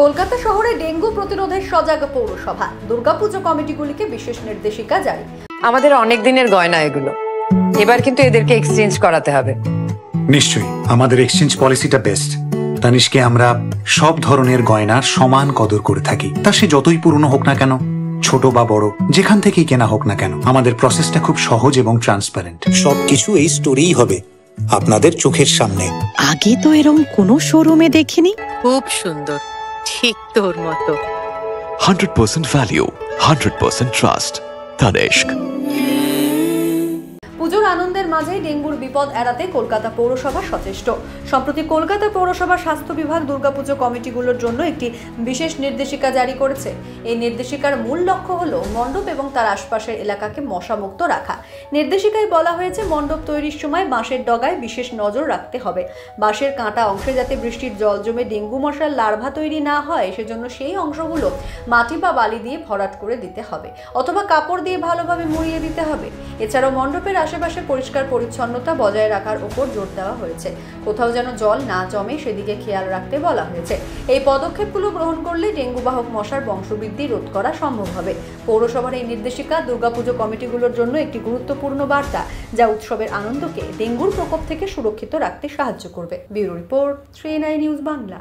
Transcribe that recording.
কলকাতা শহরে ডেঙ্গু প্রতিরোধে সজাগ পৌরসভা, দুর্গাপুজো কমিটিগুলিকে বিশেষ নির্দেশিকা জারি। আমাদের অনেক দিনের গয়না এগুলো, এবার কিন্তু এদেরকে এক্সচেঞ্জ করাতে হবে। নিশ্চয়ই, আমাদের এক্সচেঞ্জ পলিসিটা বেস্ট। তানিশকে আমরা সব ধরনের গয়নার সমান কদর করে থাকি, তা সে যতই পুরনো হোক না কেন, ছোট বা বড়, যেখান থেকেই কেনা হোক না কেন। আমাদের প্রসেসটা খুব সহজ এবং ট্রান্সপারেন্ট। সবকিছু এই স্টোরেই হবে, আপনাদের চোখের সামনে। আগে তো এরকম কোনো শোরুমে দেখিনি। খুব সুন্দর, ঠিক তোর মতো। 100% value, 100% trust. Tanishq. পুজোর আনন্দের মাঝেই ডেঙ্গুর বিপদ এড়াতে কলকাতা পৌরসভা সচেষ্ট। সম্প্রতি কলকাতা পৌরসভা স্বাস্থ্য বিভাগ দুর্গাপুজো কমিটিগুলোর জন্য একটি বিশেষ নির্দেশিকা জারি করেছে। এই নির্দেশিকার মূল লক্ষ্য হলো মণ্ডপ এবং তার আশপাশের এলাকাকে মশামুক্ত রাখা। নির্দেশিকায় বলা হয়েছে, মণ্ডপ তৈরির সময় বাঁশের ডগায় বিশেষ নজর রাখতে হবে। বাঁশের কাঁটা অংশে যাতে বৃষ্টির জল জমে ডেঙ্গু মশার লার্ভা তৈরি না হয়, সেজন্য সেই অংশগুলো মাটি বা বালি দিয়ে ভরাট করে দিতে হবে, অথবা কাপড় দিয়ে ভালোভাবে মুড়িয়ে দিতে হবে। এছাড়াও মণ্ডপের আশেপাশে পরিষ্কার পরিচ্ছন্নতা বজায় রাখার উপর জোর দেওয়া হয়েছে। কোথাও যেন জল না জমে সেদিকে খেয়াল রাখতে বলা হয়েছে। এই পদক্ষেপগুলো গ্রহণ করলে ডেঙ্গু বাহক মশার বংশবৃদ্ধি রোধ করা সম্ভব হবে। পৌরসভার এই নির্দেশিকা দুর্গাপুজো কমিটিগুলোর জন্য একটি গুরুত্বপূর্ণ বার্তা, যা উৎসবের আনন্দকে ডেঙ্গুর প্রকোপ থেকে সুরক্ষিত রাখতে সাহায্য করবে। Bureau report, 3 news Bangla.